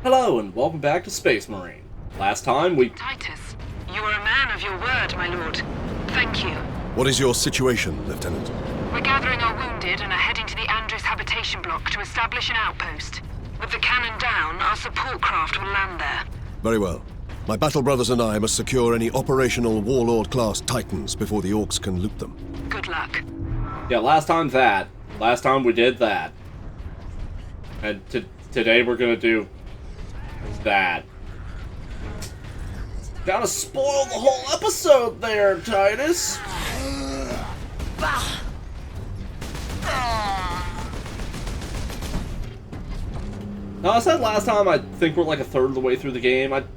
Hello, and welcome back to Space Marine. Last time we... Titus, you are a man of your word, my lord. Thank you. What is your situation, Lieutenant? We're gathering our wounded and are heading to the Andres habitation block to establish an outpost. With the cannon down, our support craft will land there. Very well. My battle brothers and I must secure any operational Warlord-class Titans before the Orcs can loot them. Good luck. Yeah, last time we did that. And today we're gonna do... that. Gotta spoil the whole episode there, Titus! Now, I said last time I think we're like a third of the way through the game. I'm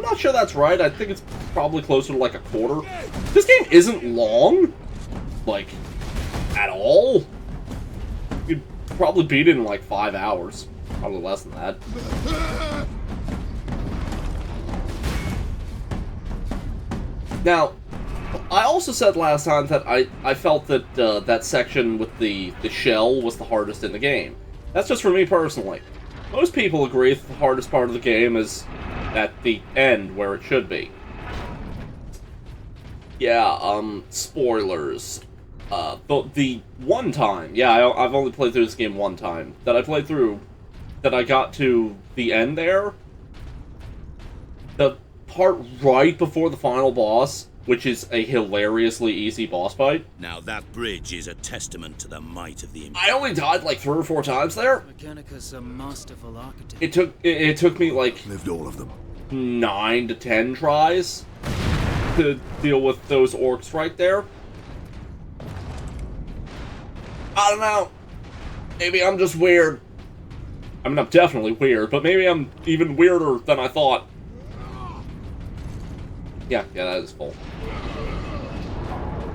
not sure that's right. I think it's probably closer to like a quarter. This game isn't long. Like, at all. You'd probably beat it in like 5 hours. Probably less than that. Now, I also said last time that I felt that that section with the shell was the hardest in the game. That's just for me personally. Most people agree that the hardest part of the game is at the end, where it should be. Yeah, spoilers. The one time, yeah, I've only played through this game one time, that I played through, that I got to the end there, the part right before the final boss, which is a hilariously easy boss fight. Now that bridge is a testament to the might of the... I only died like 3 or 4 times there. Mechanicus, a masterful architect. It took me like... Lived all of them. 9 to 10 tries to deal with those orcs right there. I don't know. Maybe I'm just weird. I mean, I'm definitely weird, but maybe I'm even weirder than I thought. Yeah, that is full.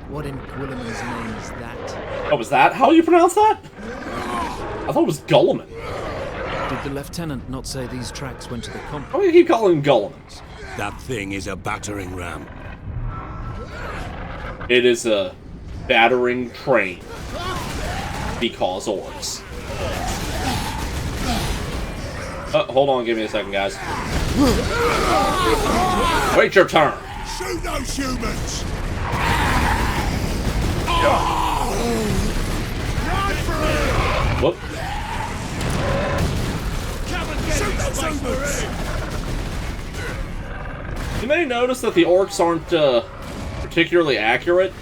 What in Gwilliman's name is that? Oh, was that how you pronounce that? I thought it was Gulliman. Did the lieutenant not say these tracks went to the comp? Why do you keep calling him Gulliman? That thing is a battering ram. It is a battering train. Because orcs. Hold on, give me a second, guys. Wait your turn. Shoot those humans! Whoop. Shoot those humans! You may notice that the orcs aren't particularly accurate.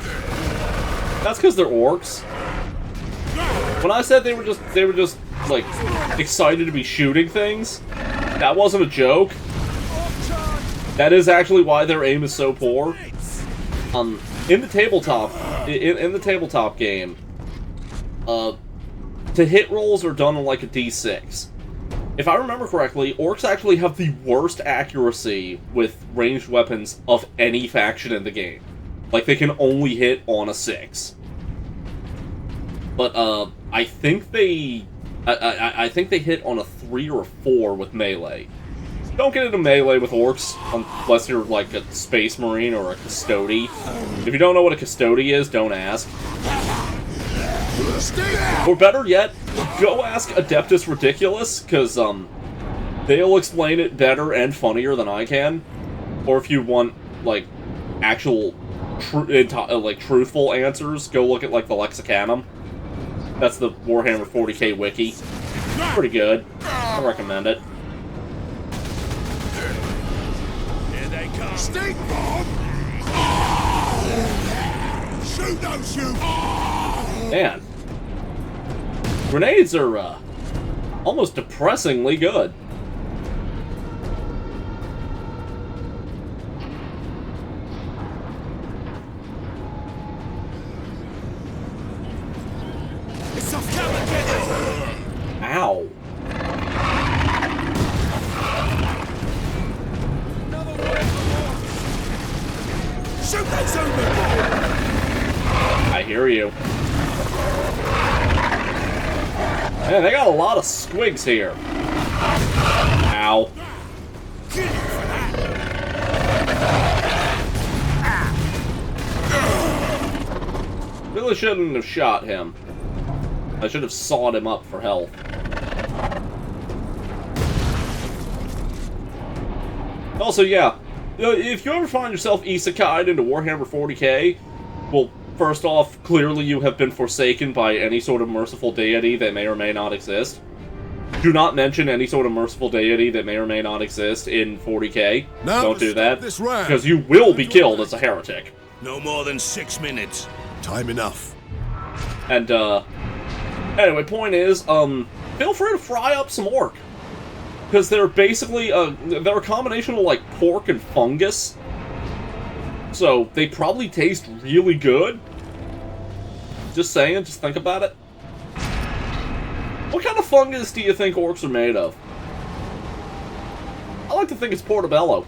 That's because they're orcs. When I said they were just like excited to be shooting things, that wasn't a joke. That is actually why their aim is so poor. In the tabletop game, to hit rolls are done on like a D6. If I remember correctly, orcs actually have the worst accuracy with ranged weapons of any faction in the game. Like, they can only hit on a 6. But I think they hit on a 3 or a 4 with melee. Don't get into melee with orcs unless you're like a space marine or a custody. If you don't know what a custody is, don't ask. Or better yet, go ask Adeptus Ridiculous, because they'll explain it better and funnier than I can. Or if you want like actual truthful answers, go look at like the Lexicanum. That's the Warhammer 40k wiki. Pretty good. I recommend it. Here they come. Stink bomb! Shoot those humans! Man. Grenades are almost depressingly good. Ow. Shoot that zombie! I hear you. Man, they got a lot of squigs here. Ow. Really shouldn't have shot him. I should have sawed him up for health. Also, yeah, if you ever find yourself isekai'd into Warhammer 40k, well, first off, clearly you have been forsaken by any sort of merciful deity that may or may not exist. Do not mention any sort of merciful deity that may or may not exist in 40k. Now Don't do that, this round. because you will be killed as a heretic. No more than 6 minutes. Time enough. And, anyway, point is, feel free to fry up some orc. Because they're basically, they're a combination of, like, pork and fungus. So, they probably taste really good. Just saying, just think about it. What kind of fungus do you think orcs are made of? I like to think it's portobello.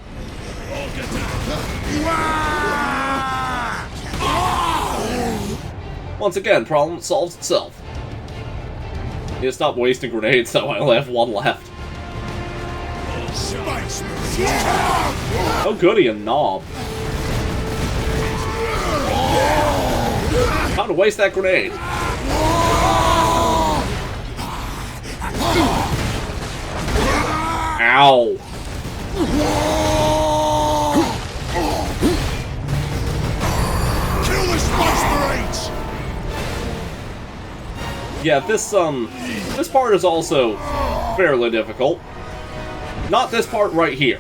Once again, problem solves itself. Need to stop wasting grenades, though. I only have one left. Oh goody, a knob. Time to waste that grenade. Ow. Kill the Spice Marines! Yeah, this part is also fairly difficult. Not this part right here.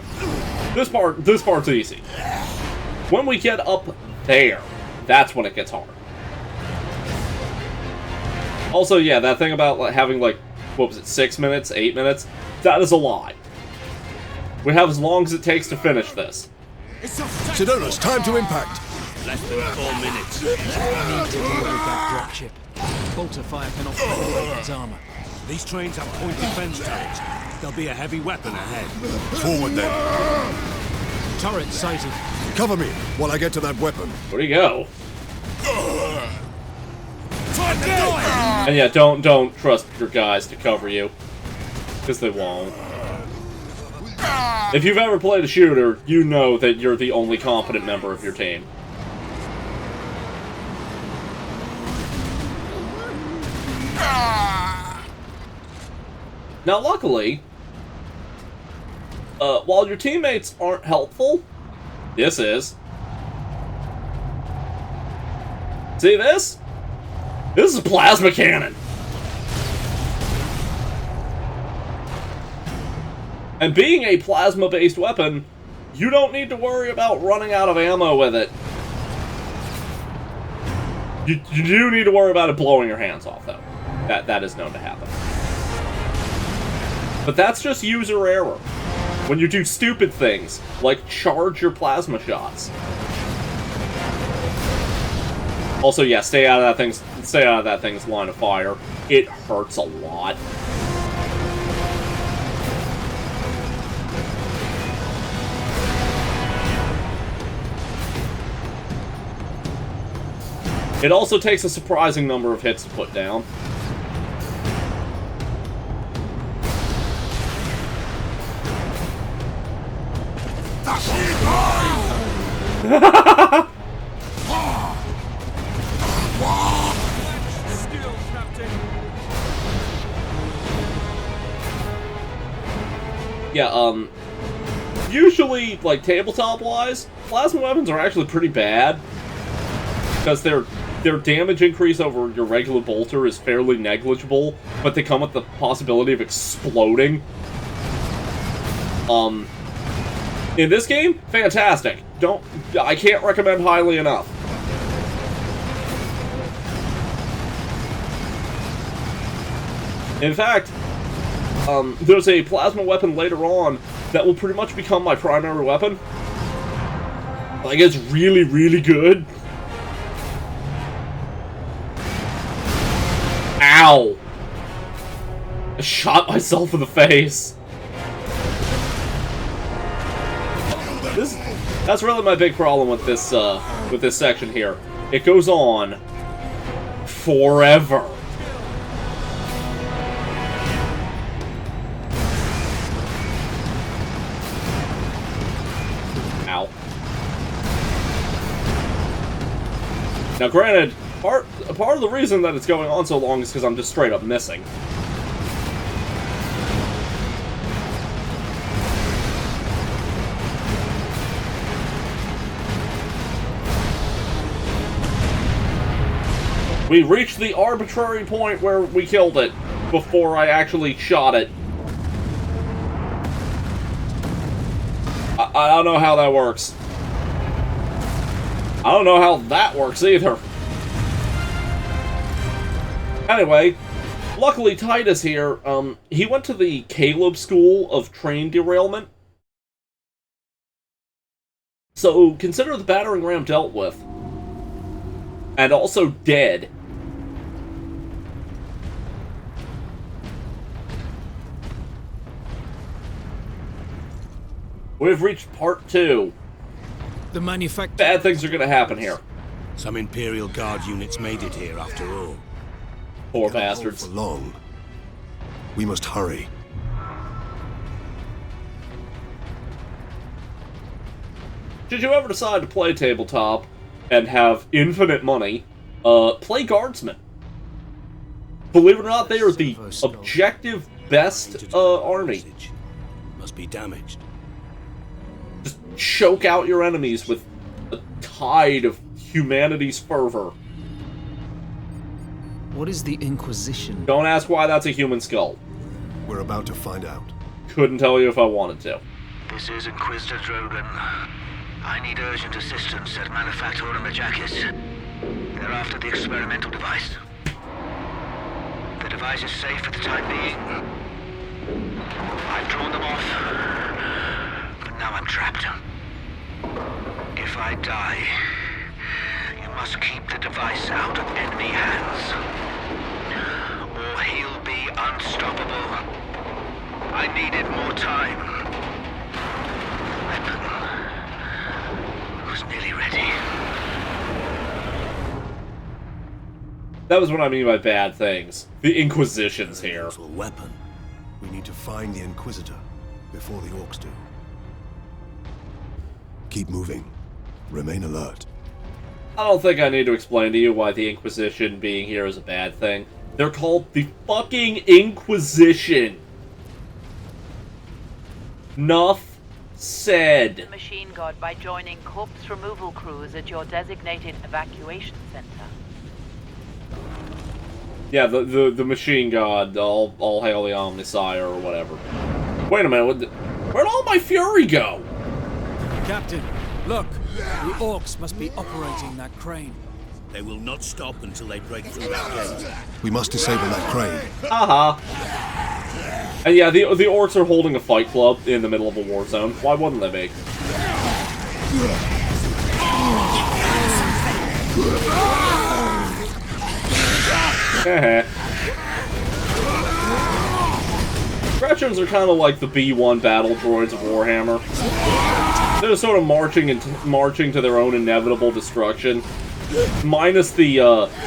This part's easy. When we get up there, that's when it gets hard. Also, yeah, that thing about like, having, like, what was it, 6 minutes, 8 minutes? That is a lie. We have as long as it takes to finish this. Sedona's time to impact. Less than 4 minutes. We need to deal with that dropship. Bolter fire cannot penetrate its armor. These trains have point defense turrets. There'll be a heavy weapon ahead. Forward then. Turret sighted. Cover me while I get to that weapon. Where'd he go? And yeah, don't trust your guys to cover you. Because they won't. If you've ever played a shooter, you know that you're the only competent member of your team. Now, luckily, while your teammates aren't helpful, this is. See this? This is a plasma cannon. And being a plasma-based weapon, you don't need to worry about running out of ammo with it. You do need to worry about it blowing your hands off, though. That is known to happen. But that's just user error. When you do stupid things, like charge your plasma shots. Also, yeah, stay out of that thing's line of fire. It hurts a lot. It also takes a surprising number of hits to put down. Yeah, usually, like, tabletop-wise, plasma weapons are actually pretty bad. Because their damage increase over your regular bolter is fairly negligible, but they come with the possibility of exploding. In this game, fantastic. I can't recommend highly enough. In fact, there's a plasma weapon later on that will pretty much become my primary weapon. Like, it's really, really good. Ow! I shot myself in the face. That's really my big problem with this section here. It goes on forever. Ow. Now, granted, part of the reason that it's going on so long is because I'm just straight up missing. We reached the arbitrary point where we killed it before I actually shot it. I don't know how that works. I don't know how that works either. Anyway, luckily Titus here, he went to the Caleb School of Train Derailment. So, consider the battering ram dealt with. And also dead. We've reached part 2. The manufacturer. Bad things are gonna happen here. Some Imperial Guard units made it here after all. Poor Cannot hold bastards. for long. We must hurry. Should you ever decide to play tabletop and have infinite money, play Guardsmen. Believe it or not, they are the objective best army. Must be damaged. Just choke out your enemies with a tide of humanity's fervor. What is the Inquisition? Don't ask why that's a human skull. We're about to find out. Couldn't tell you if I wanted to. This is Inquisitor Drogan. I need urgent assistance at Manufactorum Majakis. They're after the experimental device. The device is safe for the time being. I've drawn them off, but now I'm trapped. If I die, you must keep the device out of enemy hands, or he'll be unstoppable. I needed more time. The weapon was nearly ready. That was what I mean by bad things. The Inquisition's here. Useful weapon. We need to find the Inquisitor before the Orcs do. Keep moving. Remain alert. I don't think I need to explain to you why the Inquisition being here is a bad thing. They're called the fucking Inquisition. Nuff said. The machine guard by joining corpse removal crews at your designated evacuation center. Yeah, the machine god, all hail the Omnisire or whatever. Wait a minute, where'd all my fury go? Captain, look! The Orcs must be operating that crane. They will not stop until they break through that gate. We must disable that crane. Haha. And yeah, the Orcs are holding a fight club in the middle of a war zone. Why wouldn't they be? Gretchens are kind of like the B1 battle droids of Warhammer. They're just sort of marching to their own inevitable destruction, minus the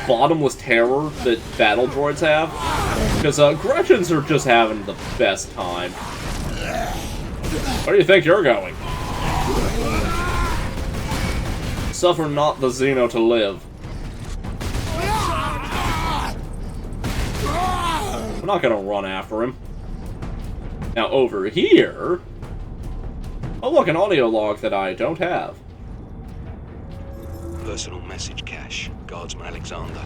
bottomless terror that battle droids have. Because Gretchens are just having the best time. Where do you think you're going? Suffer not the xeno to live. I'm not gonna run after him. Now over here... Oh look, an audio log that I don't have. Personal message cache. Guardsman Alexander.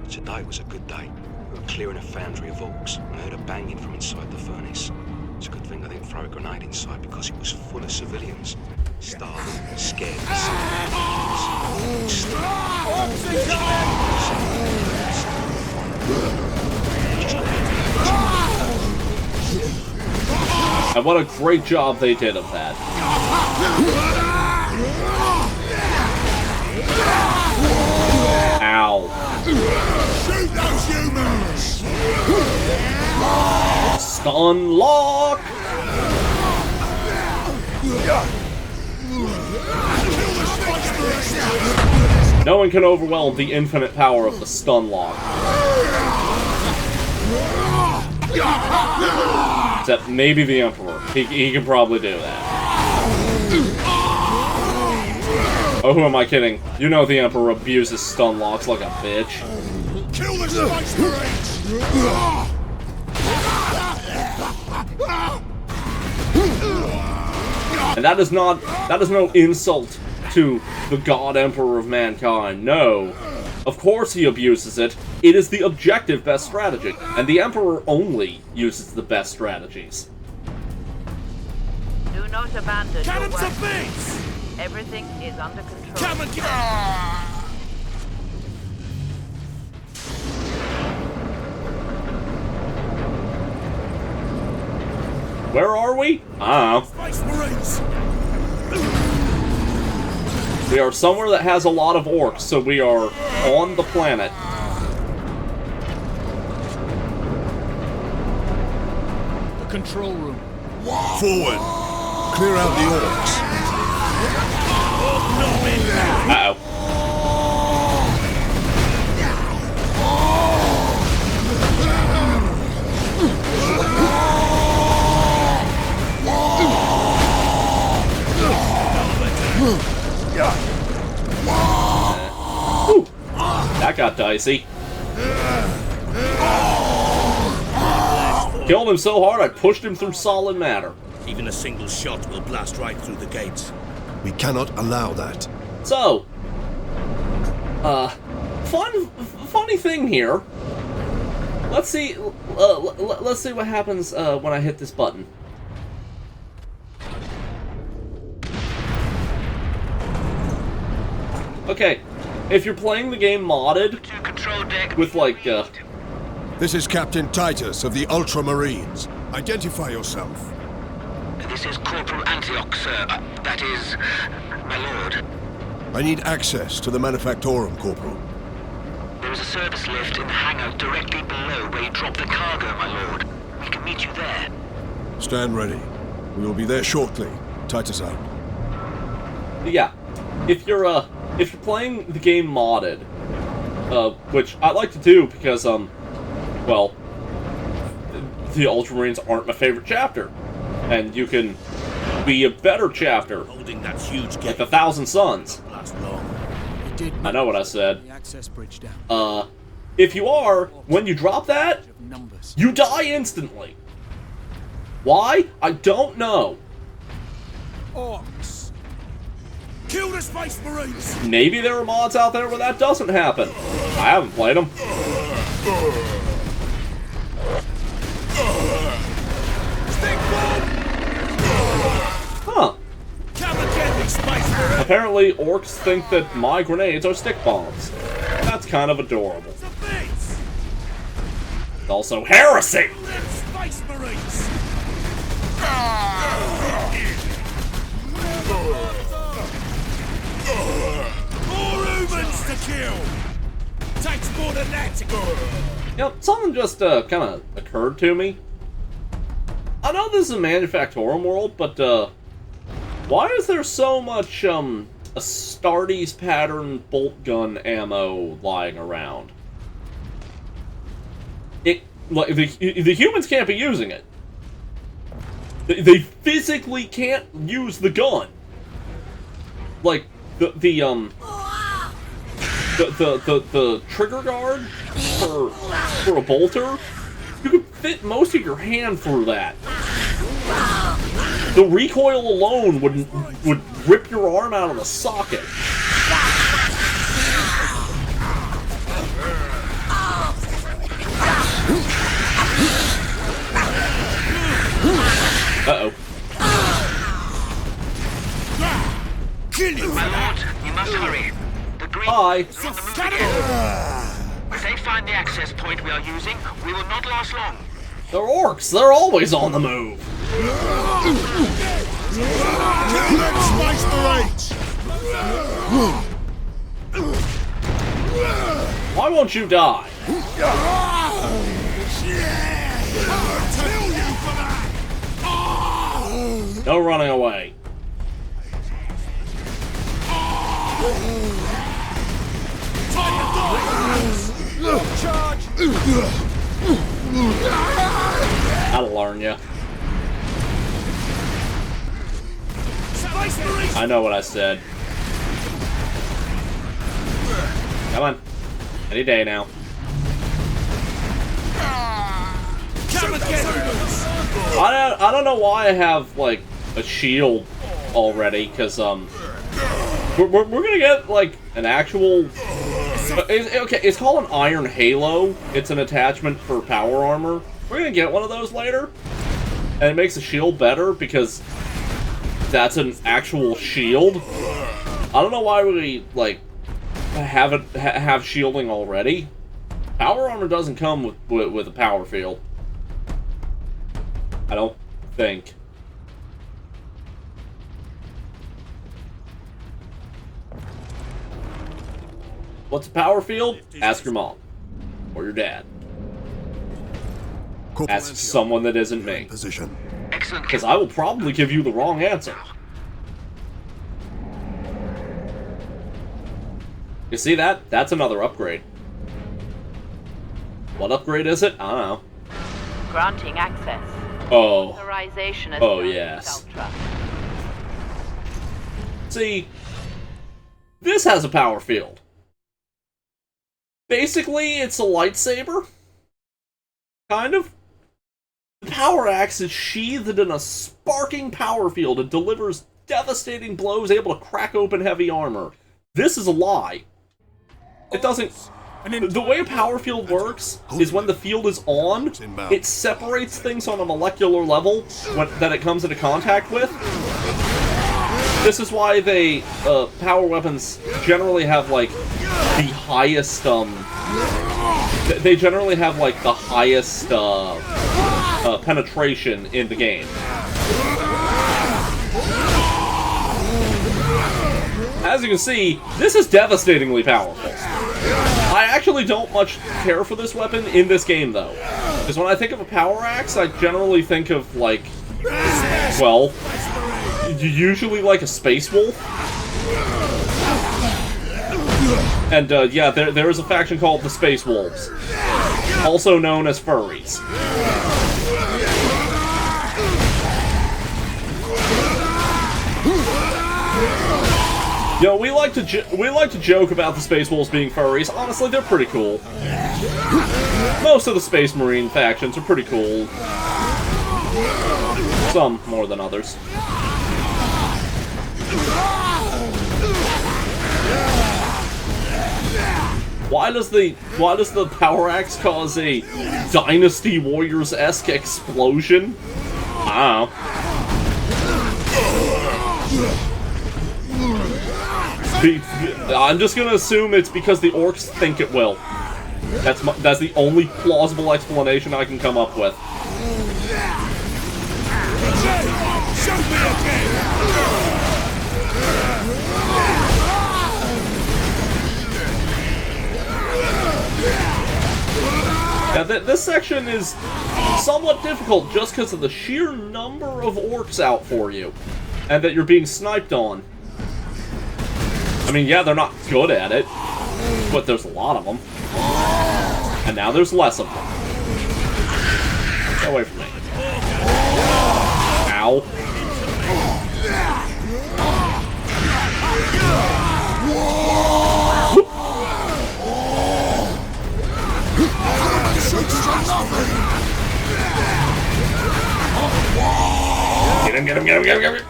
Today was a good day. We were clearing a foundry of orcs and heard a banging from inside the furnace. It's a good thing I didn't throw a grenade inside because it was full of civilians. Starving, scared, And what a great job they did of that. Ow. Shoot those humans! Stun lock! No one can overwhelm the infinite power of the stun lock. Except maybe the Emperor. He can probably do that. Oh, who am I kidding? You know the Emperor abuses stun locks like a bitch. Kill the Space Marines! And that is no insult to the God Emperor of mankind. No. Of course he abuses it. It is the objective best strategy, and the Emperor only uses the best strategies. Do not abandon your Cannons work. of base! Everything is under control. Come and get... Where are we? I don't Space Marines! know. We are somewhere that has a lot of orcs, so we are on the planet. The control room. Forward! Clear out the orcs. Uh-oh. Whew. That got dicey. Killed him so hard I pushed him through solid matter. Even a single shot will blast right through the gates. We cannot allow that. So, funny thing here. Let's see. Let's see what happens when I hit this button. Okay, if you're playing the game modded To control deck. with like This is Captain Titus of the Ultramarines. Identify yourself. This is Corporal Antioch, sir. That is, my lord. I need access to the Manufactorum, Corporal. There is a service lift in the hangar directly below where you drop the cargo, my lord. We can meet you there. Stand ready. We will be there shortly. Titus out. yeah, if you're playing the game modded, which I like to do because well, the Ultramarines aren't my favorite chapter, and you can be a better chapter, Holding that huge like gate the Thousand Suns. won't last long. It did I know what I said. the access bridge down. If you are, when you drop that, Of numbers. you die instantly. Why? I don't know. Orcs! Kill the Space Marines! Maybe there are mods out there where that doesn't happen. I haven't played them. Stick bomb! Huh. Come and get me, Space Marines! Apparently, orcs think that my grenades are stick bombs. That's kind of adorable. It's a base! It's also heresy! Kill them Space Marines! More humans to kill! Takes more than that to go! You know, something just kind of occurred to me. I know this is a Manufactorum world, but why is there so much Astartes pattern bolt gun ammo lying around? Like the humans can't be using it. They physically can't use the gun. Like the trigger guard for a bolter, you could fit most of your hand through that. The recoil alone would rip your arm out of the socket. Uh-oh. Kill you! My lord, you must hurry. The green Hi. are on the move again. If they find the access point we are using, we will not last long. They're orcs. They're always on the move. Kill them Space Marines! Why won't you die? Kill you for that! No running away. Charge! That'll learn you. Space Marines! I know what I said. Come on. Any day now. Come and get humans! I don't know why I have like a shield already, because we're gonna get like an actual Okay, it's called an Iron Halo. It's an attachment for power armor. We're gonna get one of those later. And it makes the shield better because that's an actual shield. I don't know why we, like, have shielding already. Power armor doesn't come with a power field. I don't think. What's a power field? Ask your mom. Or your dad. Ask someone that isn't me. Position. Excellent. Because I will probably give you the wrong answer. You see that? That's another upgrade. What upgrade is it? I don't know. Granting access. Oh. Authorization as Oh, yes. Ultra. See, this has a power field. Basically, it's a lightsaber. Kind of. The power axe is sheathed in a sparking power field. It delivers devastating blows, able to crack open heavy armor. This is a lie. It doesn't... The way a power field works is when the field is on, it separates things on a molecular level that it comes into contact with. This is why they, power weapons generally have, like, the highest, they generally have, like, the highest, penetration in the game. As you can see, this is devastatingly powerful. I actually don't much care for this weapon in this game, though. Because when I think of a power axe, I generally think of, like, well, usually like a space wolf. And, yeah, there is a faction called the Space Wolves. Also known as furries. You know, we like to joke about the Space Wolves being furries. Honestly, they're pretty cool. Most of the Space Marine factions are pretty cool. Some more than others. Why does the power axe cause a Dynasty Warriors-esque explosion? I don't know. I'm just gonna assume it's because the orcs think it will. That's the only plausible explanation I can come up with. Yeah, this section is somewhat difficult just because of the sheer number of orcs out for you, and that you're being sniped on. I mean, yeah, they're not good at it, but there's a lot of them. And now there's less of them. Get away from me. Ow. Get him, get him, get him, get him, get him!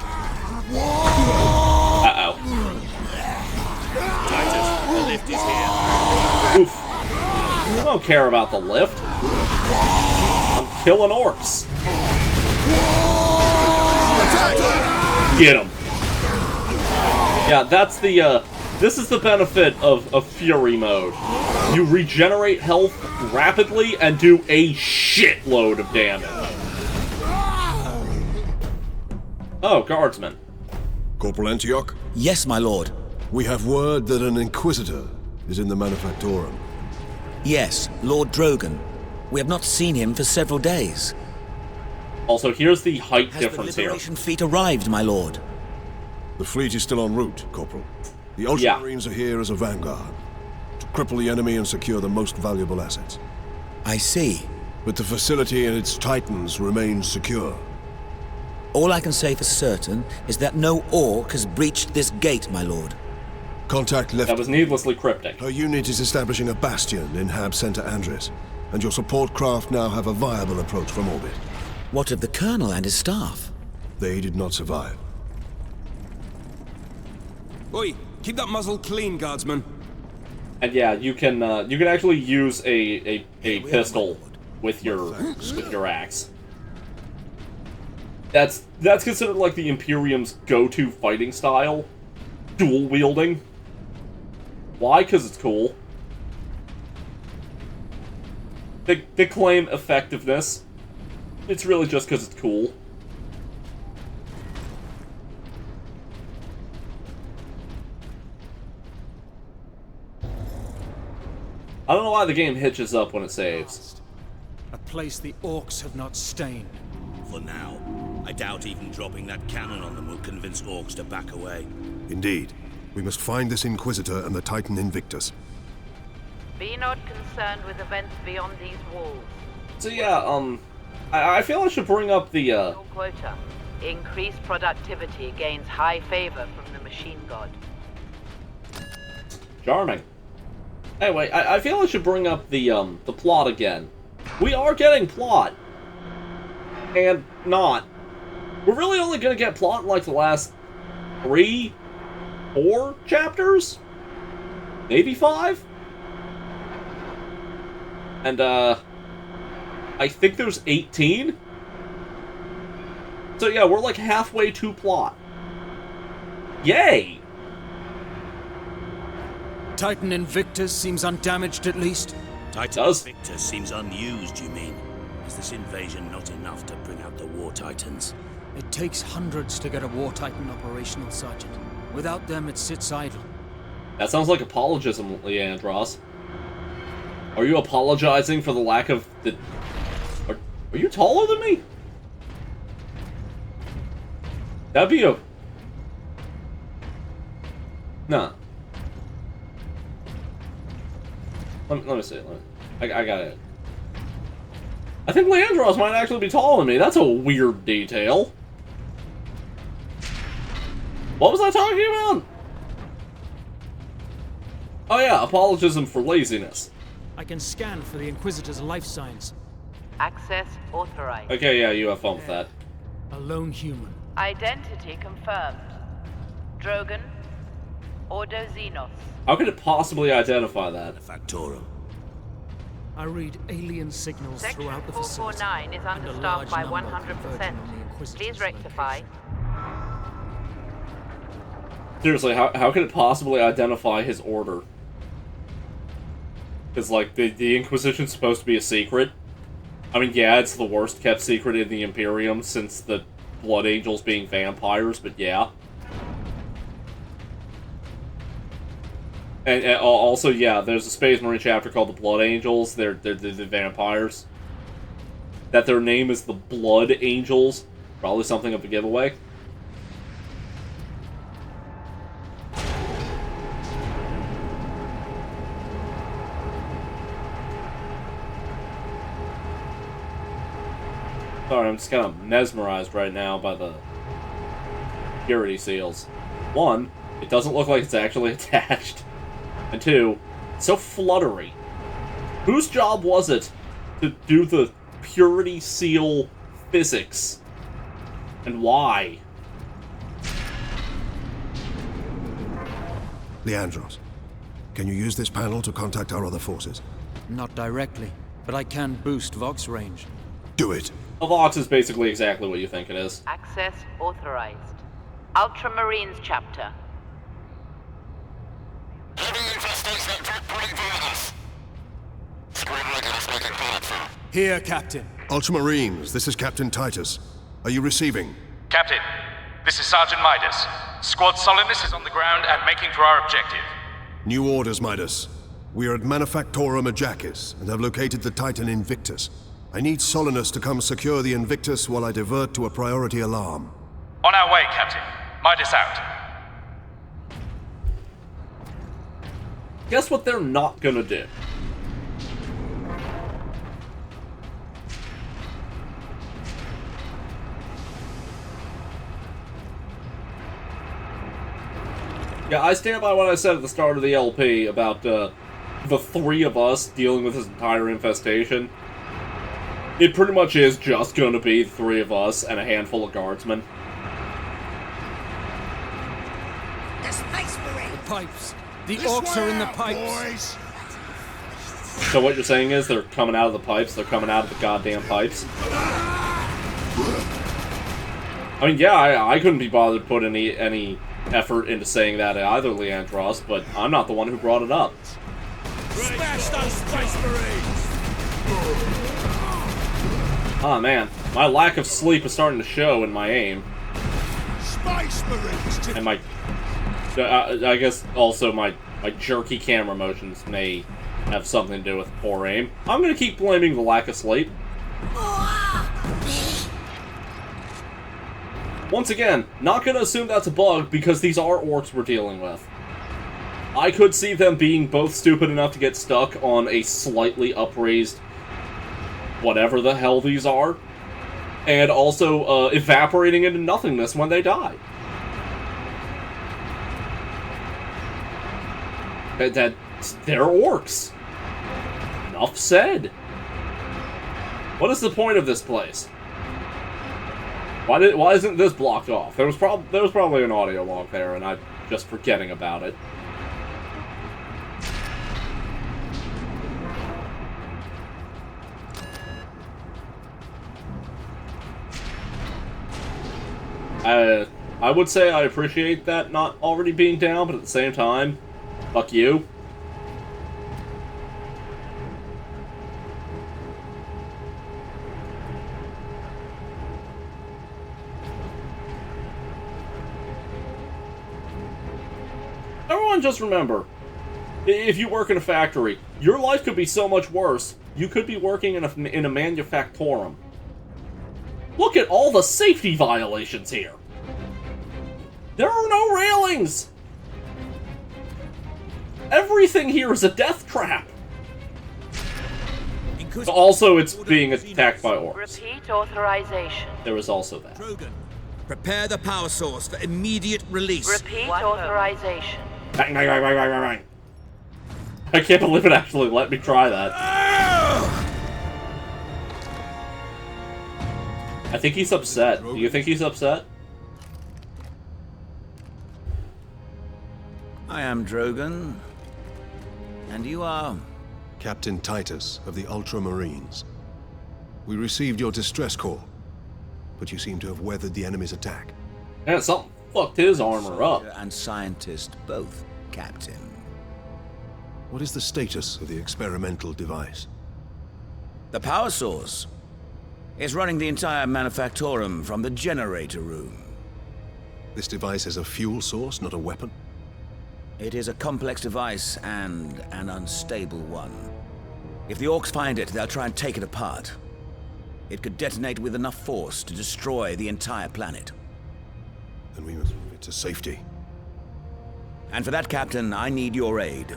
Uh-oh. The lift is here. Oof. I don't care about the lift. I'm killing orcs. Get him. Yeah, that's the, this is the benefit of Fury mode. You regenerate health rapidly and do a shitload of damage. Oh, guardsman. Corporal Antioch? Yes, my lord. We have word that an Inquisitor is in the Manufactorum. Yes, Lord Drogon. We have not seen him for several days. Also, here's the height Has difference the here. Liberation fleet arrived, my lord? The fleet is still en route, Corporal. The Ultramarines are here as a vanguard, to cripple the enemy and secure the most valuable assets. I see. But the facility and its Titans remain secure. All I can say for certain is that no orc has breached this gate, my lord. Contact left. That was needlessly cryptic. Her unit is establishing a bastion in Hab Center Andres, and your support craft now have a viable approach from orbit. What of the Colonel and his staff? They did not survive. Oi, keep that muzzle clean, guardsman. And yeah, you can actually use a pistol with your axe. That's considered like the Imperium's go-to fighting style, dual wielding. Why? Because it's cool. They claim effectiveness. It's really just because it's cool. I don't know why the game hitches up when it saves. A place the orcs have not stained. For now. I doubt even dropping that cannon on them will convince orcs to back away. Indeed. We must find this Inquisitor and the Titan Invictus. Be not concerned with events beyond these walls. So yeah, I feel I should bring up the, Your quota. Increased productivity gains high favor from the machine god. Charming. Anyway, I feel I should bring up the plot again. We are getting plot. And not. We're really only gonna get plot in, like, the last 3, 4 chapters? Maybe 5? And, I think there's 18? So yeah, we're like halfway to plot. Yay! Titan Invictus seems undamaged at least. Titan Invictus seems unused, you mean? Is this invasion not enough to bring out the War Titans? It takes hundreds to get a War Titan operational, Sergeant. Without them, it sits idle. That sounds like apologism, Leandros. Are you apologizing for the lack of the... Are you taller than me? That'd be a... Nah. Let me see. I got it. I think Leandros might actually be taller than me. That's a weird detail. What was I talking about? Oh yeah, apologism for laziness. I can scan for the Inquisitor's life signs. Access authorized. Okay, yeah, you have fun with that. A lone human. Identity confirmed. Drogon. Ordo Xenos. How could it possibly identify that? Factorum. I read alien signals Section throughout the facility. 449 is understaffed by 100%. Please rectify. Seriously, how could it possibly identify his order? Because, like, the Inquisition's supposed to be a secret. I mean, yeah, it's the worst kept secret in the Imperium since the Blood Angels being vampires, but yeah. And also, yeah, there's a Space Marine chapter called the Blood Angels. They're the vampires. That their name is the Blood Angels. Probably something of a giveaway. Sorry, I'm just kind of mesmerized right now by the purity seals. 1, it doesn't look like it's actually attached. And 2, it's so fluttery. Whose job was it to do the purity seal physics? And why? Leandros, can you use this panel to contact our other forces? Not directly, but I can boost Vox range. Do it. A Vox is basically exactly what you think it is. Access authorized. Ultramarines chapter. Here, Captain. Ultramarines, this is Captain Titus. Are you receiving? Captain, this is Sergeant Midas. Squad Solidus is on the ground and making for our objective. New orders, Midas. We are at Manufactorum Ajakis and have located the Titan Invictus. I need Solinus to come secure the Invictus while I divert to a priority alarm. On our way, Captain. Midas out. Guess what they're not gonna do? Yeah, I stand by what I said at the start of the LP about the 3 of us dealing with this entire infestation. It pretty much is just going to be the 3 of us and a handful of guardsmen. The pipes. The orcs are in the pipes. So what you're saying is they're coming out of the pipes? They're coming out of the goddamn pipes? I mean, yeah, I couldn't be bothered to put any effort into saying that either, Leandros, but I'm not the one who brought it up. Smash those Space Marines! Ah, man. My lack of sleep is starting to show in my aim. Space Marines! And my... I guess also my jerky camera motions may have something to do with poor aim. I'm gonna keep blaming the lack of sleep. Once again, not gonna assume that's a bug because these are orcs we're dealing with. I could see them being both stupid enough to get stuck on a slightly upraised whatever the hell these are, and also evaporating into nothingness when they die. They're orcs. Enough said. What is the point of this place? Why isn't this blocked off? There was probably an audio log there, and I'm just forgetting about it. I would say I appreciate that not already being down, but at the same time, fuck you. Everyone just remember, if you work in a factory, your life could be so much worse. You could be working in a manufactorum. Look at all the safety violations here. There are no railings. Everything here is a death trap. Also, it's being attacked by orcs. Repeat authorization. There was also that. Drogon, prepare the power source for immediate release. Repeat authorization. Bang, bang, bang, bang, bang, bang, bang. I can't believe it actually let me try that. I think he's upset. Do you think he's upset? I am Drogon. And you are? Captain Titus of the Ultramarines. We received your distress call, but you seem to have weathered the enemy's attack. Yeah, something fucked his armor up. And scientist both, Captain. What is the status of the experimental device? The power source is running the entire manufactorum from the generator room. This device is a fuel source, not a weapon? It is a complex device and an unstable one. If the orcs find it, they'll try and take it apart. It could detonate with enough force to destroy the entire planet. Then we must move it to safety. And for that, Captain, I need your aid.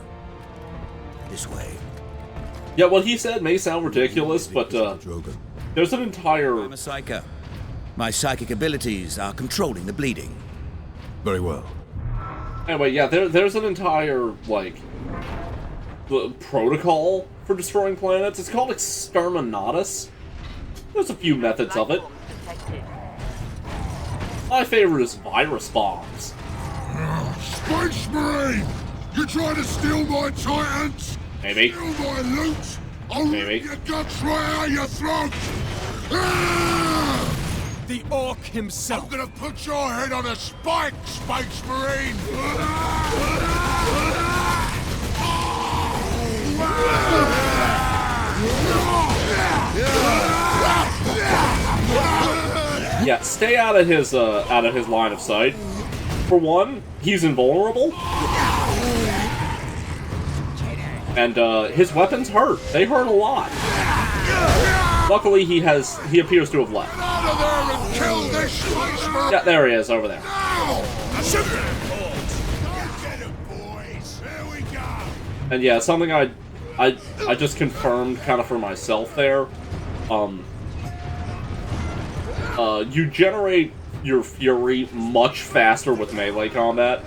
This way. Yeah, what he said may sound ridiculous, but there's an entire... I'm a psyker. My psychic abilities are controlling the bleeding. Very well. Anyway, yeah, there's an entire, like, protocol for destroying planets. It's called Exterminatus. There's a few methods of it. My favorite is virus bombs. Space Marine! You trying to steal my Titans? Maybe. Steal my loot? I'll Maybe. rip your guts right out your throat! Ah! The orc himself. I'm gonna put your head on a spike, Space Marine! Yeah, stay out of his line of sight. For one, he's invulnerable. And his weapons hurt. They hurt a lot. Luckily, he appears to have left. Out of there and kill this Space Marine! Yeah, there he is, over there. Get him, boys! Here we go! And yeah, something I just confirmed kind of for myself there. You generate your fury much faster with melee combat.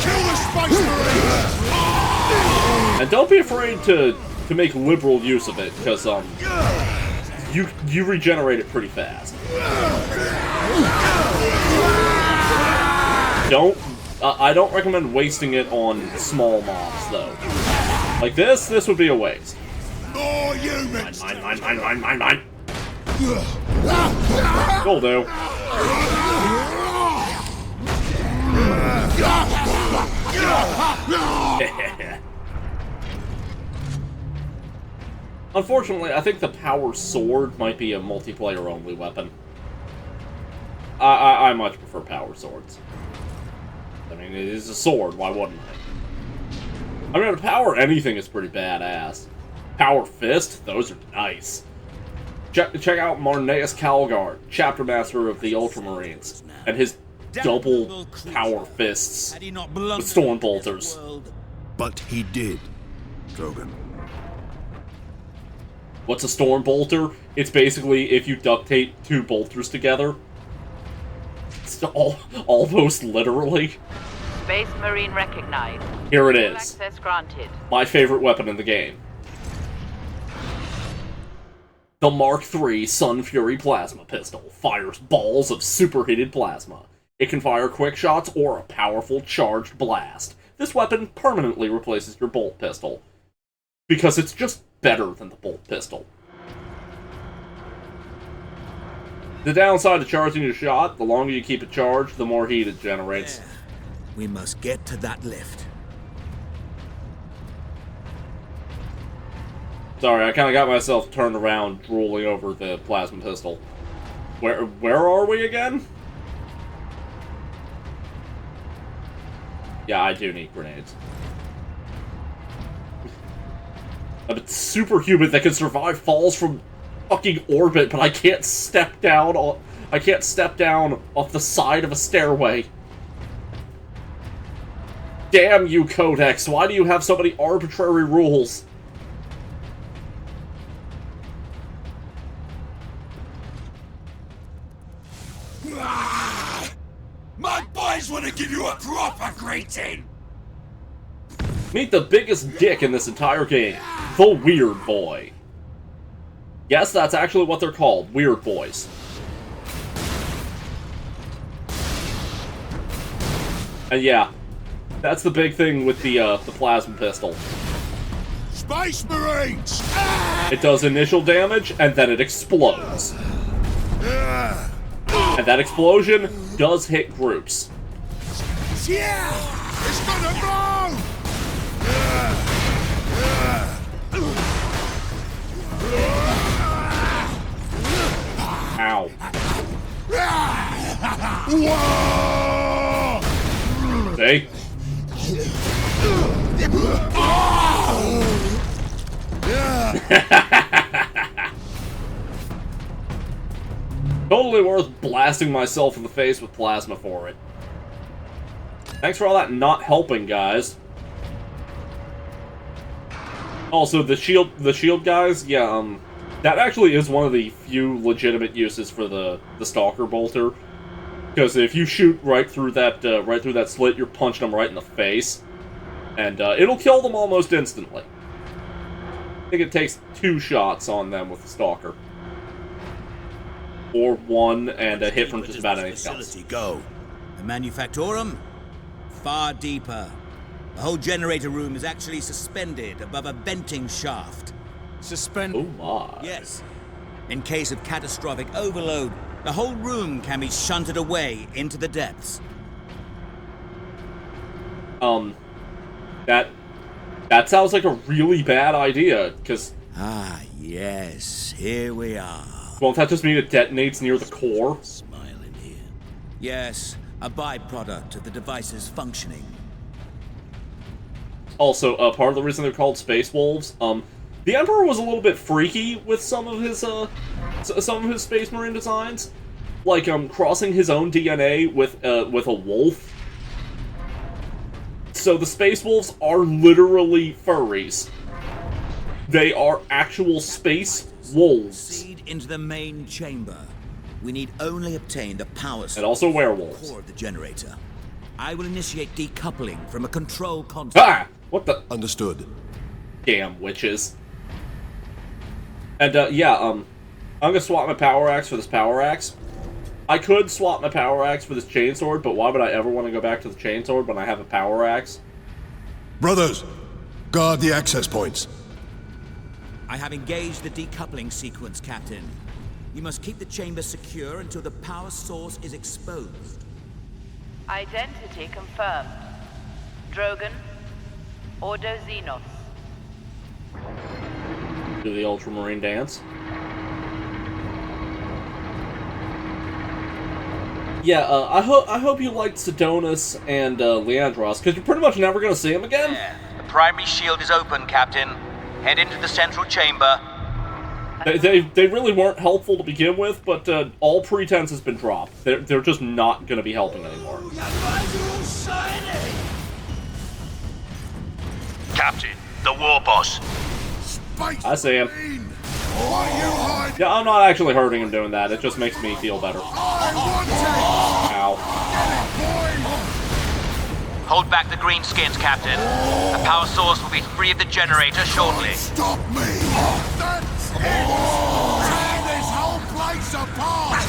Kill the Space Marine! And don't be afraid to make liberal use of it, because you regenerate it pretty fast. I don't recommend wasting it on small mobs, though. Like this would be a waste. More humans! Mine. Will do. Unfortunately, I think the power sword might be a multiplayer-only weapon. I much prefer power swords. I mean, it is a sword, why wouldn't I? I mean, to power anything is pretty badass. Power fist? Those are nice. Check out Marneus Calgard, chapter master of the Ultramarines, and his double power fists with storm bolters. But he did, Drogon. What's a storm bolter? It's basically if you duct tape two bolters together. It's almost literally. Space Marine recognized. Here it is. Access granted. My favorite weapon in the game. The Mark III Sun Fury Plasma Pistol fires balls of superheated plasma. It can fire quick shots or a powerful charged blast. This weapon permanently replaces your bolt pistol, because it's just better than the bolt pistol. The downside to charging your shot, the longer you keep it charged, the more heat it generates. Yeah. We must get to that lift. Sorry, I kind of got myself turned around, drooling over the plasma pistol. Where are we again? Yeah, I do need grenades. I'm a superhuman that can survive falls from fucking orbit, but I can't step down off the side of a stairway. Damn you, Codex! Why do you have so many arbitrary rules? My boys want to give you a proper greeting! Meet the biggest dick in this entire game, the Weird Boy. Yes, that's actually what they're called, Weird Boys. And yeah, that's the big thing with the plasma pistol. Space Marines! It does initial damage, and then it explodes. And that explosion does hit groups. Yeah! It's gonna blow! Ow. See? Totally worth blasting myself in the face with plasma for it. Thanks for all that not helping, guys. Also, the shield guys, yeah, that actually is one of the few legitimate uses for the Stalker Bolter. Because if you shoot right through that slit, you're punching them right in the face. And it'll kill them almost instantly. I think it takes 2 shots on them with the Stalker. Or 1 and a hit from just about anything else. Go. The Manufactorum? Far deeper. The whole generator room is actually suspended above a venting shaft. Oh my. Yes. In case of catastrophic overload, the whole room can be shunted away into the depths. That sounds like a really bad idea, because... Ah, yes. Here we are. Won't that just mean it detonates near the core? Smiling here. Yes, a byproduct of the device's functioning. Also, part of the reason they're called Space Wolves, the Emperor was a little bit freaky with some of his Space Marine designs, like crossing his own DNA with a wolf. So the Space Wolves are literally furries. They are actual space wolves. Proceed into the main chamber. We need only obtain the power source and also werewolves. Core of the generator. I will initiate decoupling from a control console. Ah! What the? Understood. Damn witches. And yeah, I'm gonna swap my power axe for this power axe. I could swap my power axe for this chainsword, but why would I ever want to go back to the chainsword when I have a power axe? Brothers, guard the access points. I have engaged the decoupling sequence, Captain. You must keep the chamber secure until the power source is exposed. Identity confirmed. Drogon, Ordo Xenos. Do the Ultramarine dance. Yeah, I hope you liked Sidonis and Leandros, because you're pretty much never going to see them again. Yeah. The primary shield is open, Captain. Head into the central chamber. They really weren't helpful to begin with, but all pretense has been dropped. They're just not going to be helping anymore. Captain, the war boss. I see him. Yeah, I'm not actually hurting him doing that. It just makes me feel better. Ow. Hold back the greenskins, Captain. The power source will be free of the generator shortly. Stop me! That's it! Tear this whole place apart!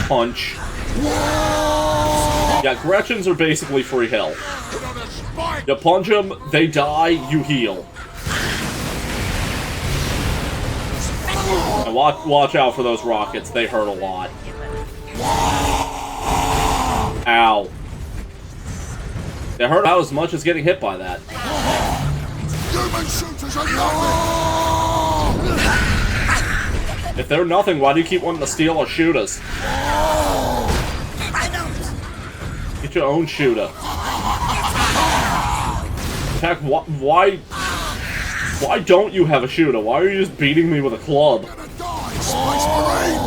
Punch. Yeah, Gretchens are basically free health. You punch them, they die, you heal. And watch out for those rockets, they hurt a lot. Ow. They hurt about as much as getting hit by that. If they're nothing, why do you keep wanting to steal or shoot us? Get your own shooter. In fact, why don't you have a shooter? Why are you just beating me with a club?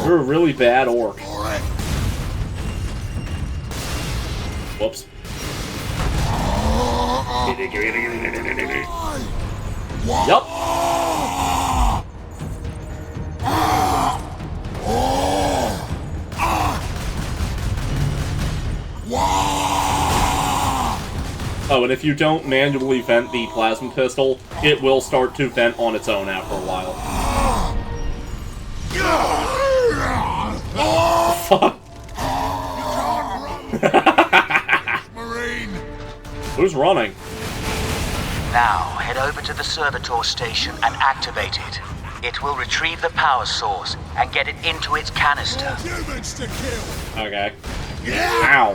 You're a really bad orc. Whoops. Yup. Oh, and if you don't manually vent the plasma pistol, it will start to vent on its own after a while. Fuck. Who's running? Now, head over to the servitor station and activate it. It will retrieve the power source and get it into its canister. Okay. Ow.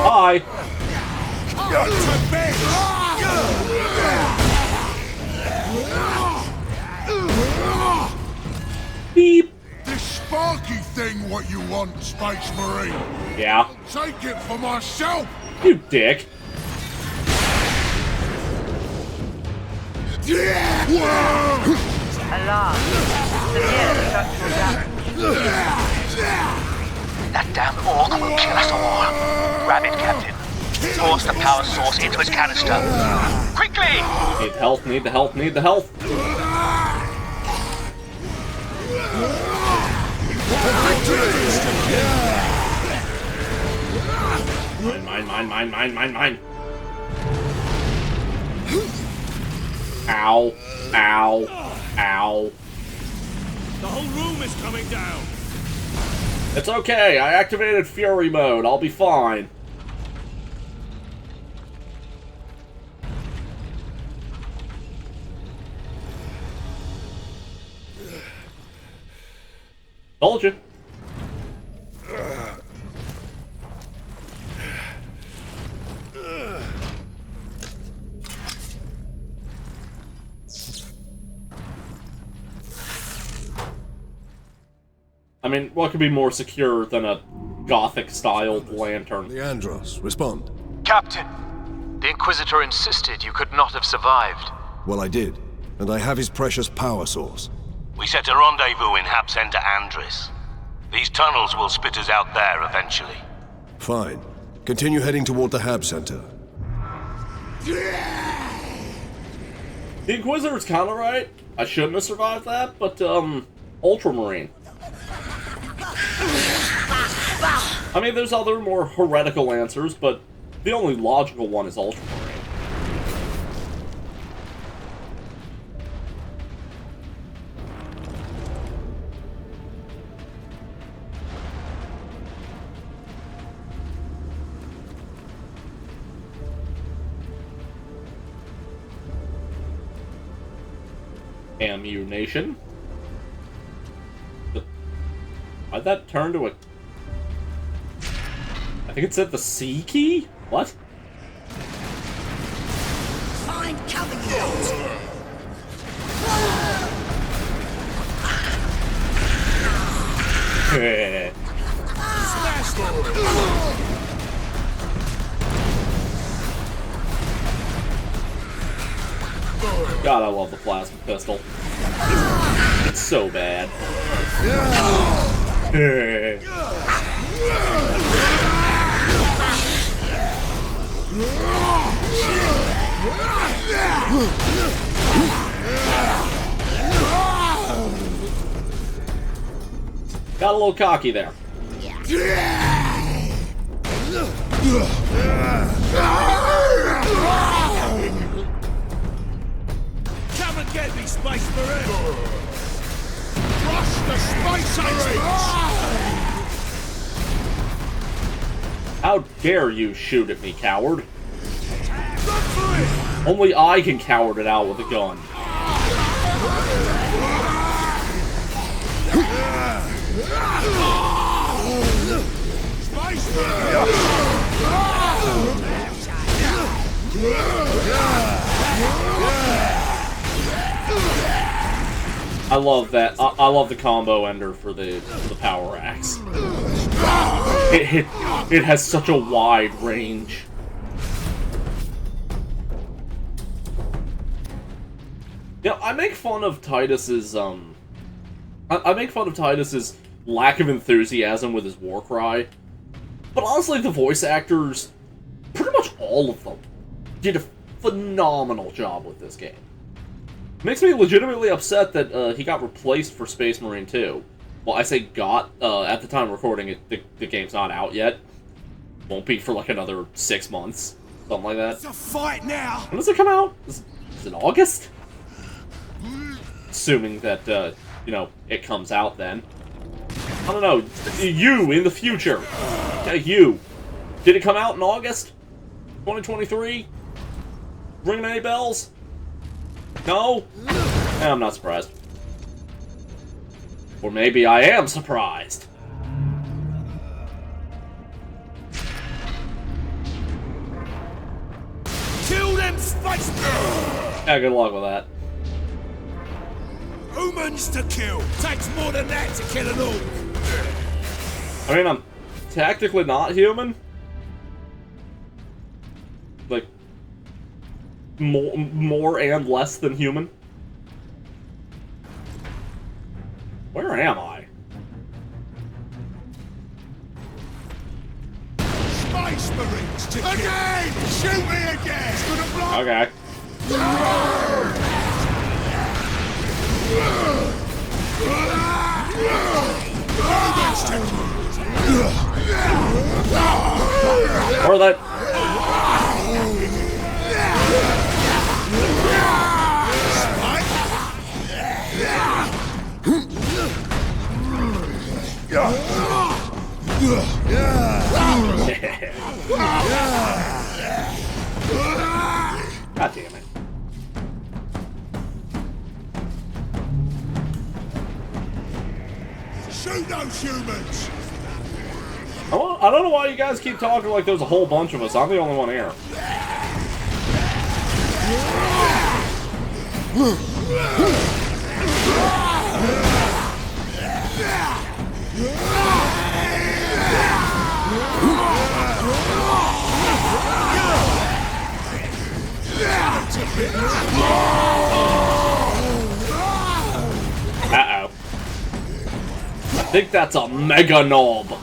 Hi. Beep. This Sparky thing what you want, Space Marine? Yeah. Take it for myself! You dick. Alarm. Severe structural damage. That damn orc will kill us all. Grab it, Captain. Force the power source into its canister. Quickly! Need health, need the health, need the health. Mine. Ow. Ow. Ow. The whole room is coming down! It's okay, I activated Fury mode, I'll be fine. Told you. I mean, what could be more secure than a Gothic-styled lantern? Leandros, respond. Captain, the Inquisitor insisted you could not have survived. Well, I did, and I have his precious power source. We set a rendezvous in Hab Center Andris. These tunnels will spit us out there eventually. Fine. Continue heading toward the Hab Center. The Inquisitor's kinda right. I shouldn't have survived that, but, Ultramarine. I mean, there's other more heretical answers, but the only logical one is Ultramarine. Ammunition. Why'd that turn to a... I think it said the C key? What? Find cover, you God, I love the plasma pistol. It's so bad. Got a little cocky there. Come and get me, Space Marine! Crush the Space Marines! How dare you shoot at me, coward? Only I can coward it out with a gun. Space Marine! I love that. I love the combo ender for the power axe. It has such a wide range. Yeah, I make fun of Titus's I make fun of Titus's lack of enthusiasm with his war cry, but honestly, the voice actors, pretty much all of them, did a phenomenal job with this game. Makes me legitimately upset that he got replaced for Space Marine 2. Well, I say got, at the time of recording it, the game's not out yet. Won't be for like another 6 months. Something like that. It's a fight now! When does it come out? Is it August? Assuming that, you know, it comes out then. I don't know. You, in the future. Yeah, you. Did it come out in August? 2023? Ringing any bells? No? I'm not surprised. Or maybe I am surprised. Kill them space! Yeah, good luck with that. Humans to kill! Takes more than that to kill an orc! I mean, I'm technically not human. Like, more and less than human. Where am I? Space Marines to kill! Again! Shoot me again! It's gonna blow! Okay. Or that. God damn it. Shoot those humans! I don't know why you guys keep talking like there's a whole bunch of us. I'm the only one here. Uh-oh. I think that's a mega knob.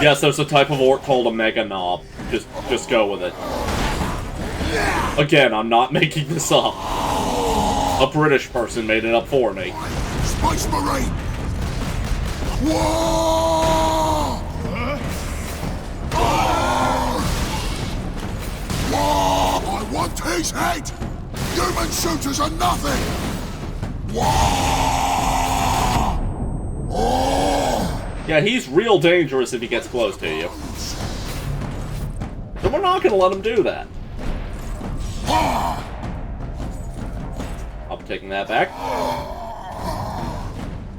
Yes, there's a type of orc called a mega knob. Just go with it. Again, I'm not making this up. A British person made it up for me. Space Marine! Whoa! Whoa! I want his head! Human shooters are nothing! Whoa! Oh! Yeah, he's real dangerous if he gets close to you. So we're not gonna let him do that. Up taking that back.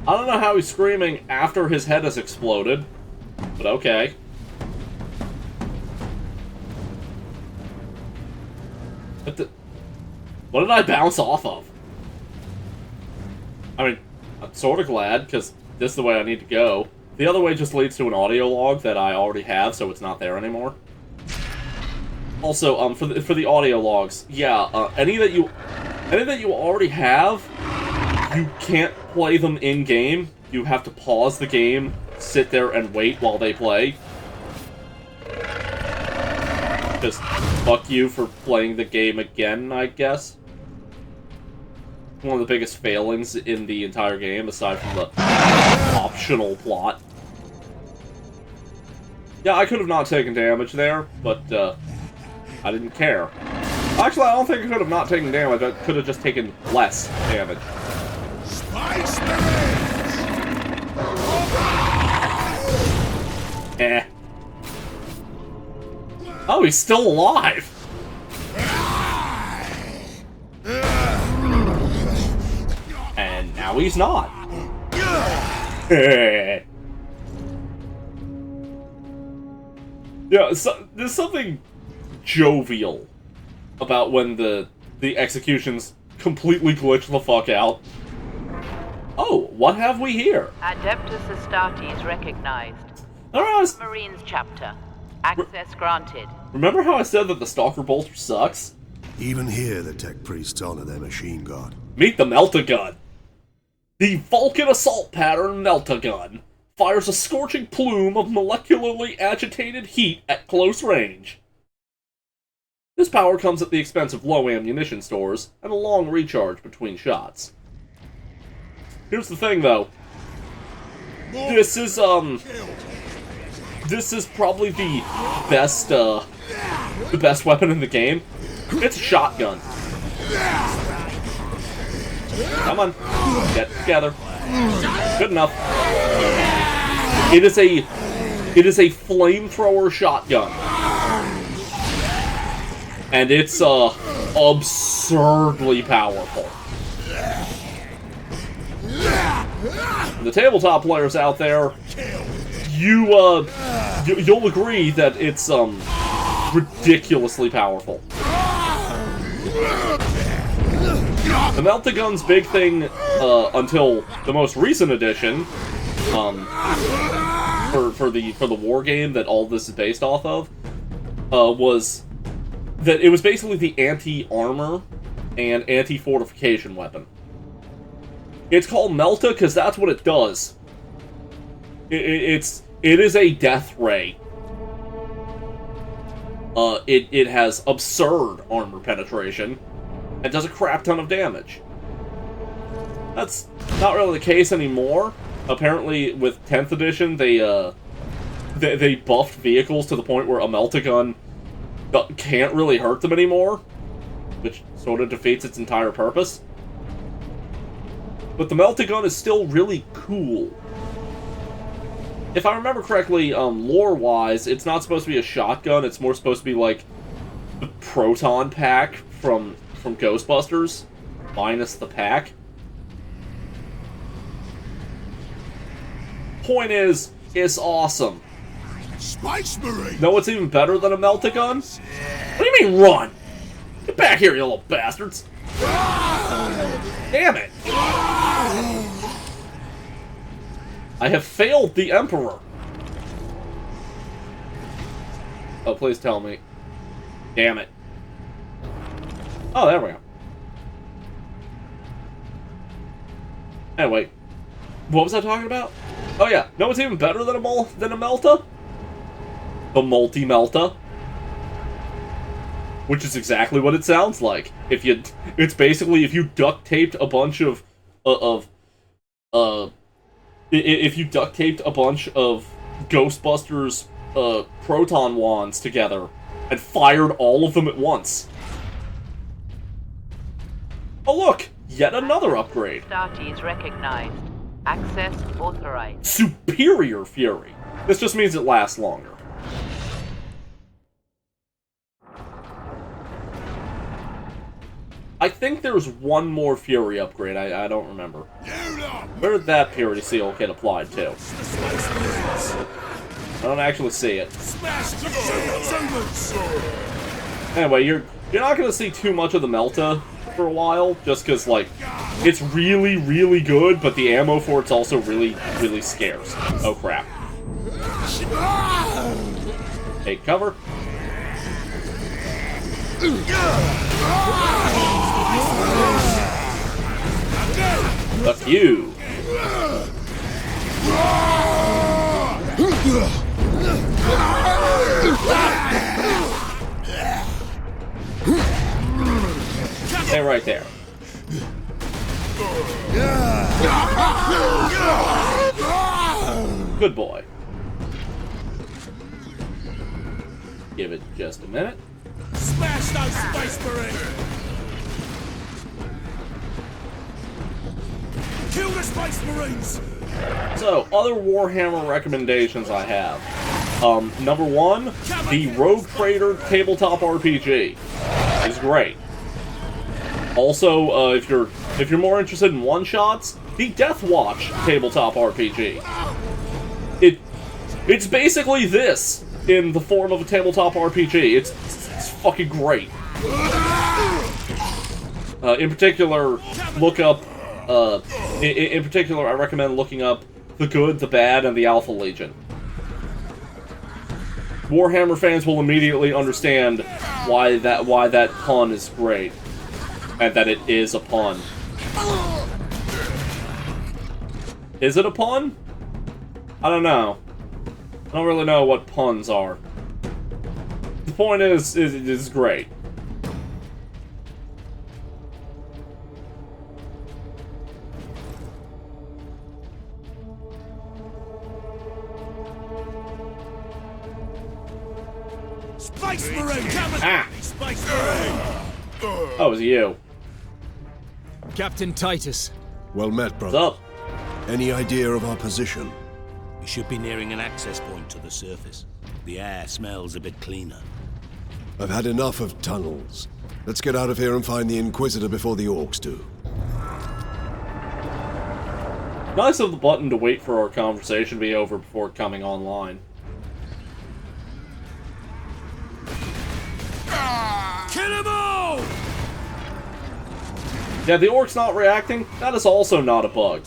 I don't know how he's screaming after his head has exploded, but okay. What did I bounce off of? I mean, I'm sort of glad, because this is the way I need to go. The other way just leads to an audio log that I already have, so it's not there anymore. Also, for the audio logs, yeah, any that you already have, you can't play them in-game. You have to pause the game, sit there, and wait while they play. Just fuck you for playing the game again, I guess. One of the biggest failings in the entire game, aside from the optional plot. Yeah, I could have not taken damage there, but, I didn't care. Actually, I don't think I could have not taken damage. I could have just taken less damage. Spice Marines! Eh. Oh, he's still alive! And now he's not. Yeah, so, there's something jovial about when the executions completely glitch the fuck out. Oh, what have we here? Adeptus Astartes recognized. Alright. Marines chapter. Access granted. Remember how I said that the Stalker Bolter sucks? Even here, the tech priests honor their machine god. Meet the Meltagun. The Vulcan Assault Pattern Meltagun fires a scorching plume of molecularly agitated heat at close range. This power comes at the expense of low ammunition stores and a long recharge between shots. Here's the thing, though. This is probably the best weapon in the game. It's a shotgun. Come on, get together. Good enough. It is a flamethrower shotgun. And it's, absurdly powerful. The tabletop players out there, you'll agree that it's, ridiculously powerful. The Meltagun's big thing, until the most recent edition, for the war game that all this is based off of, was that it was basically the anti-armor and anti-fortification weapon. It's called Melta because that's what it does. It is a death ray. It has absurd armor penetration and does a crap ton of damage. That's not really the case anymore. Apparently, with 10th edition, they buffed vehicles to the point where a Meltagun can't really hurt them anymore, which sort of defeats its entire purpose. But the Meltagun is still really cool. If I remember correctly, lore-wise, it's not supposed to be a shotgun, it's more supposed to be like the proton pack from Ghostbusters, minus the pack. Point is, it's awesome. Spice Marine! Know what's even better than a Meltagun? What do you mean, run? Get back here, you little bastards! Damn it! I have failed the Emperor! Oh, please tell me. Damn it. Oh, there we go. Anyway, what was I talking about? Oh yeah, know what's even better than a Melta? The multi-Melta. Which is exactly what it sounds like. It's basically if you duct taped a bunch of if you duct taped a bunch of Ghostbusters proton wands together and fired all of them at once. Oh look, yet another upgrade. Astartes recognized. Access authorized. Superior Fury. This just means it lasts longer. I think there's one more Fury upgrade. I don't remember. Where did that Purity Seal get applied to? I don't actually see it. Anyway, you're not gonna see too much of the Melta for a while, just because, like, it's really, really good, but the ammo for it's also really, really scarce. Oh, crap. Take cover. Fuck you. Stay right there. Good boy. Give it just a minute. Smash those Space Marines! Kill the Space Marines! So, other Warhammer recommendations I have. Number one, the Rogue Trader tabletop RPG is great. Also, if you're more interested in one-shots, the Death Watch tabletop RPG. It's basically this in the form of a tabletop RPG. It's fucking great. In particular, look up. In particular, I recommend looking up The Good, the Bad, and the Alpha Legion. Warhammer fans will immediately understand why that pun is great, and that it is a pun. Is it a pun? I don't know. I don't really know what puns are. The point is it is great. Space Marine! Ah! Space Marine! Oh, it was you. Captain Titus. Well met, brother. What's up? Any idea of our position? We should be nearing an access point to the surface. The air smells a bit cleaner. I've had enough of tunnels. Let's get out of here and find the Inquisitor before the Orcs do. Nice of the button to wait for our conversation to be over before coming online. Kill 'em all! Yeah, the Orcs not reacting, that is also not a bug.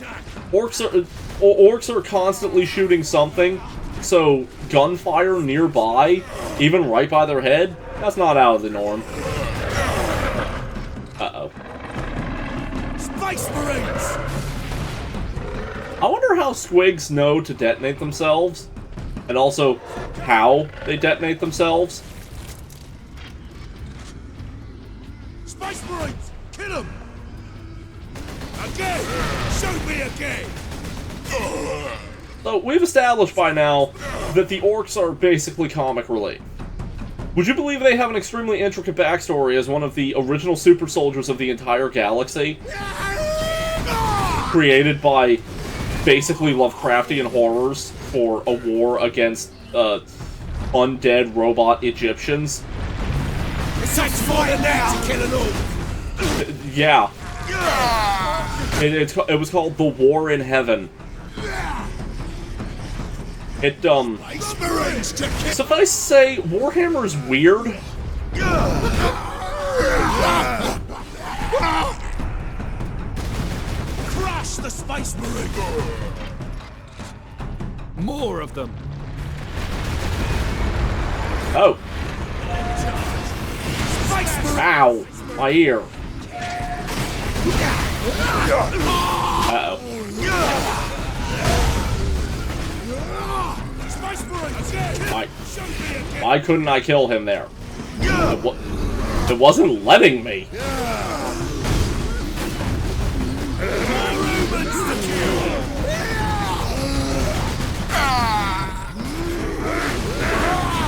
Orcs are constantly shooting something, so gunfire nearby, even right by their head, that's not out of the norm. Uh-oh. Space Marines! I wonder how squigs know to detonate themselves, and also how they detonate themselves. Space Marines! Kill 'em! Again! Shoot me again! So, we've established by now that the Orcs are basically comic relief. Would you believe they have an extremely intricate backstory as one of the original super soldiers of the entire galaxy? Created by basically Lovecraftian horrors for a war against undead robot Egyptians. It takes fire now to kill an orc! Yeah. It was called The War in Heaven. Suffice to say, Warhammer is weird. Crush the Space Marine! More of them. Oh. Space Marine! Ow. My ear. Uh-oh. Why couldn't I kill him there? It wasn't letting me.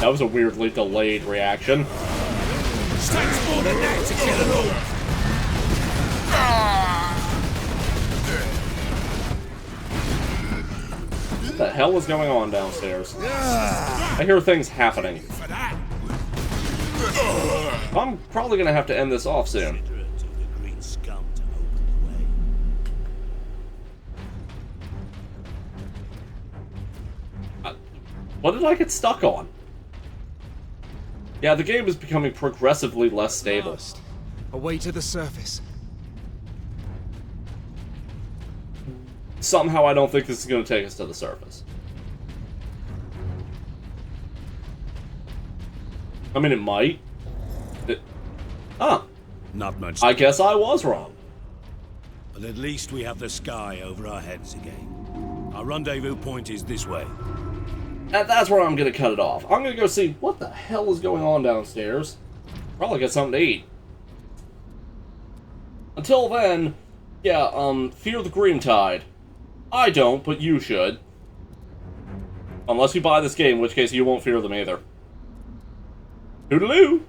That was a weirdly delayed reaction. Takes more than that to kill an orc! What the hell is going on downstairs? I hear things happening. I'm probably gonna have to end this off soon. scum to open the way. What did I get stuck on? Yeah, the game is becoming progressively less stable. Away to the surface. Somehow I don't think this is going to take us to the surface. I mean, it might. Not much. I guess I was wrong. But at least we have the sky over our heads again. Our rendezvous point is this way. And that's where I'm going to cut it off. I'm going to go see what the hell is going on downstairs. Probably get something to eat. Until then, yeah, fear the green tide. I don't, but you should. Unless you buy this game, in which case you won't fear them either. Toodaloo!